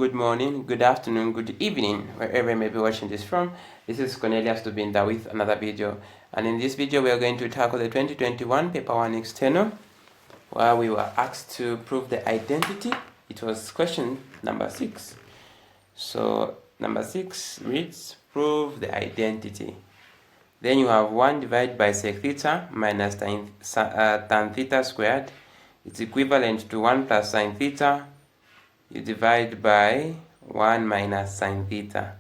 good morning, good afternoon, good evening, wherever you may be watching this from. This is Cornelius Dubinda with another video. And in this video, we are going to tackle the 2021 Paper 1 External, where we were asked to prove the identity. It was question number 6. So, number 6 reads, prove the identity. Then you have 1 divided by sec theta minus tan theta squared. It's equivalent to 1 plus sine theta. You divide by 1 minus sine theta,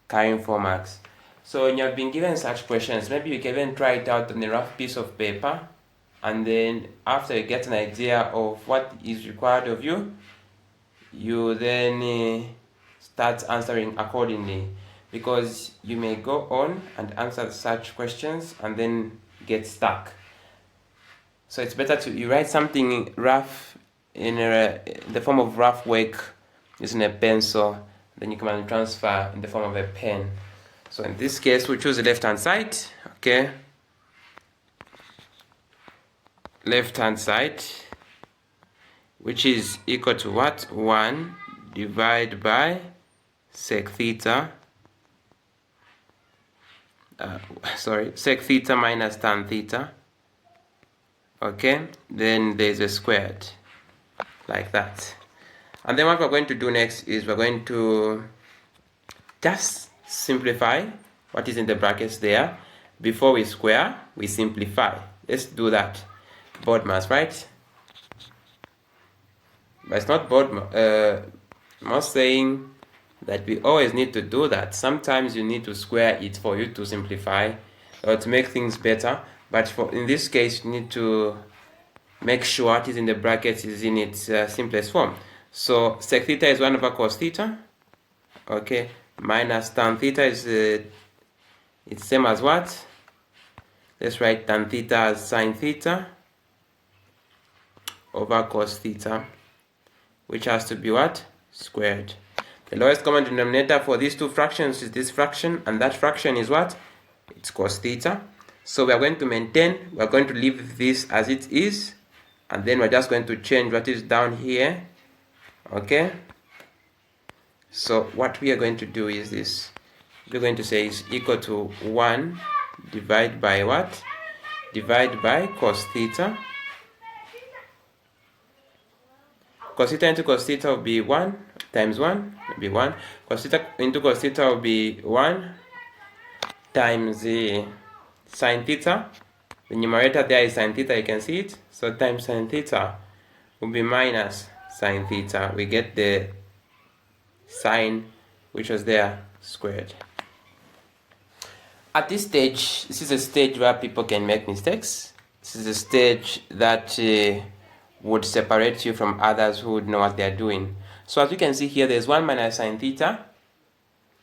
carrying 4 marks. So when you have been given such questions, maybe you can even try it out on a rough piece of paper, and then after you get an idea of what is required of you, you then start answering accordingly, because you may go on and answer such questions and then get stuck. So it's better to you write something rough in the form of rough work using a pencil, then you can transfer in the form of a pen. So in this case, we choose the left hand side. Okay, left hand side, which is equal to what? 1 divided by sec theta sec theta minus tan theta. Okay, then there's a squared, like that. And then what we're going to do next is we're going to just simplify what is in the brackets there. Before we square, we simplify. Let's do that. Board mass, right? But it's not board mass. I'm not saying that we always need to do that. Sometimes you need to square it for you to simplify or to make things better. But in this case, you need to make sure what is in the brackets is in its simplest form. So sec theta is 1 over cos theta. Okay, minus tan theta is it's same as what? Let's write tan theta as sine theta over cos theta, which has to be what? Squared. The lowest common denominator for these two fractions is this fraction, and that fraction is what? It's cos theta. So we are going to maintain, we are going to leave this as it is, and then we're just going to change what is down here. Okay, so what we are going to do is this. We're going to say is equal to 1 divided by what? Divide by cos theta. Cos theta into cos theta will be 1 times 1 will be 1. Cos theta into cos theta will be 1 times the sine theta. The numerator there is sine theta, you can see it. So times sine theta will be minus sine theta. We get the sine which was there squared. At this stage, this is a stage where people can make mistakes. This is a stage that would separate you from others who would know what they are doing. So as you can see here, there's 1 minus sine theta,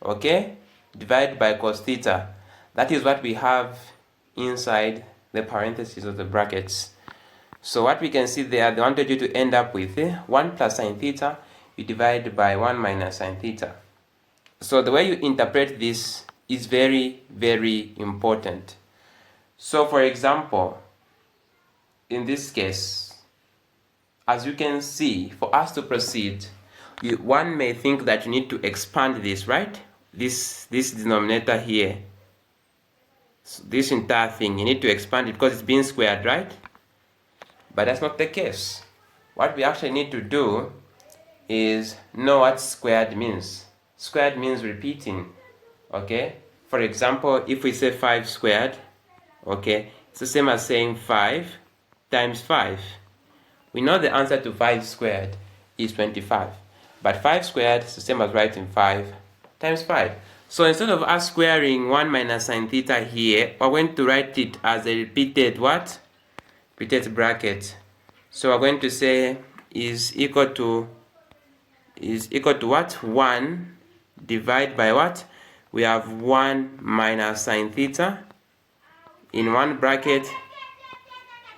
okay, divided by cos theta. That is what we have inside the parentheses of the brackets. So what we can see there, they wanted you to end up with 1 plus sine theta, you divide by 1 minus sine theta. So the way you interpret this is very, very important. So for example, in this case, as you can see, for us to proceed, one may think that you need to expand this, right? This denominator here, so this entire thing, you need to expand it because it's being squared, right? But that's not the case. What we actually need to do is know what squared means. Squared means repeating, okay? For example, if we say 5 squared, okay, it's the same as saying 5 times 5. We know the answer to 5 squared is 25. But 5 squared is the same as writing 5 times 5. So instead of us squaring 1 minus sine theta here, we're going to write it as a repeated what? Repeated bracket. So we're going to say is equal to what? 1 divided by what? We have 1 minus sine theta in one bracket,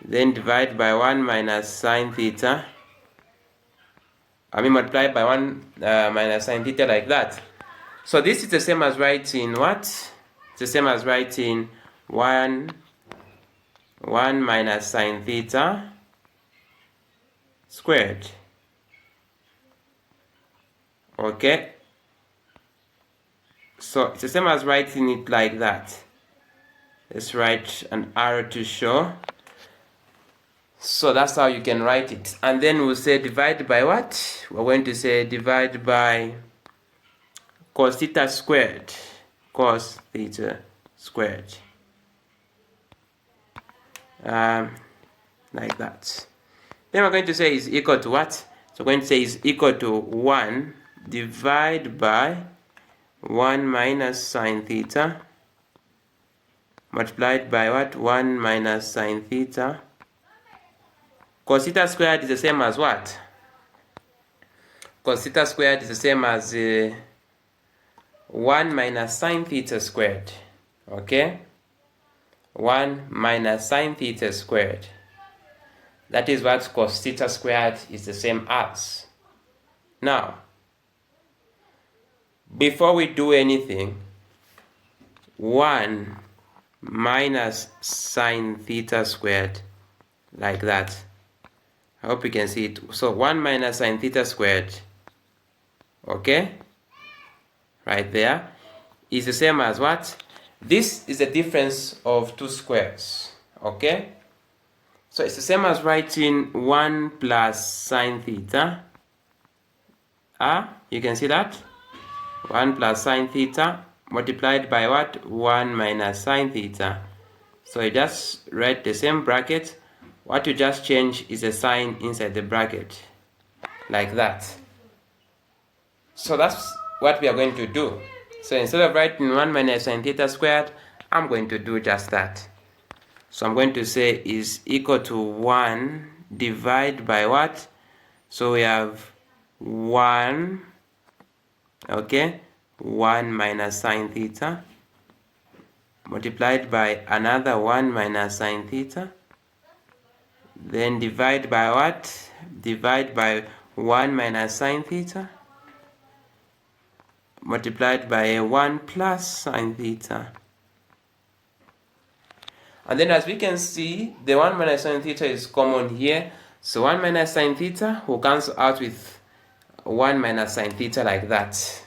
then divide by 1 minus sine theta. Multiply by 1 minus sine theta, like that. So this is the same as writing what? It's the same as writing 1 minus sine theta squared. Okay, so it's the same as writing it like that. Let's write an arrow to show. So that's how you can write it. And then we'll say divide by what? We're going to say divide by cos theta squared. Cos theta squared. Like that. Then we're going to say is equal to what? So we're going to say is equal to 1 divided by 1 minus sine theta multiplied by what? 1 minus sine theta. Cos theta squared is the same as what? Cos theta squared is the same as 1 minus sine theta squared. Okay? 1 minus sine theta squared. That is what cos theta squared is the same as. Now, before we do anything, 1 minus sine theta squared, like that. I hope you can see it. So 1 minus sine theta squared, okay, right there, is the same as what? This is the difference of two squares, okay? So it's the same as writing 1 plus sine theta. You can see that? 1 plus sine theta multiplied by what? 1 minus sine theta. So you just write the same bracket. What you just change is a sign inside the bracket, like that. So that's what we are going to do. So instead of writing 1 minus sine theta squared, I'm going to do just that. So I'm going to say is equal to 1 divided by what? So we have 1, okay, 1 minus sine theta multiplied by another 1 minus sine theta. Then divide by what? Divide by 1 minus sine theta multiplied by a 1 plus sine theta. And then as we can see, the 1 minus sine theta is common here. So 1 minus sine theta will cancel out with 1 minus sine theta like that.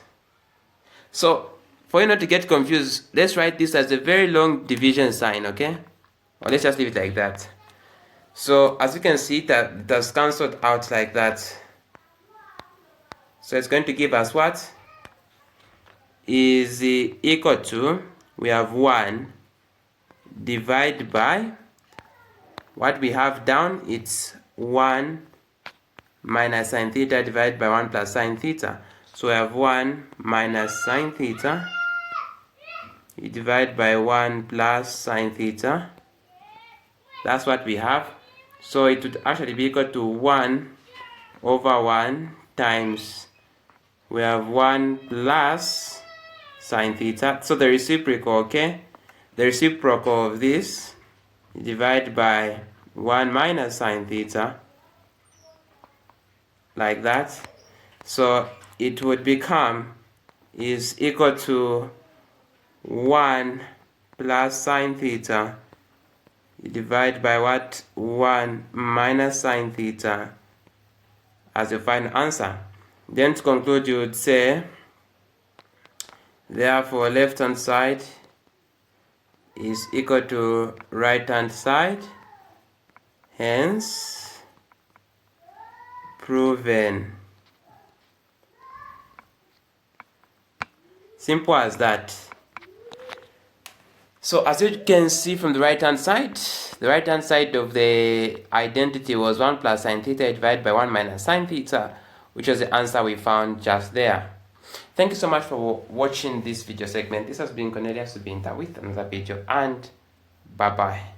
So for you not to get confused, let's write this as a very long division sign, okay? Or let's just leave it like that. So as you can see, that has cancelled out like that. So it's going to give us what? Is equal to, we have 1 divided by, what we have down, it's 1 minus sine theta divided by 1 plus sine theta. So we have 1 minus sine theta, you divide by 1 plus sine theta. That's what we have. So it would actually be equal to 1 over 1 times, we have 1 plus sine theta. So the reciprocal, okay? The reciprocal of this, divide by 1 minus sine theta, like that. So it would become is equal to 1 plus sine theta, you divide by what? 1 minus sine theta as your final answer. Then to conclude, you would say, therefore left hand side is equal to right hand side, hence proven. Simple as that. So as you can see from the right hand side of the identity was 1 plus sine theta divided by 1 minus sine theta, which was the answer we found just there. Thank you so much for watching this video segment. This has been Cornelius Subinta with another video, and bye bye.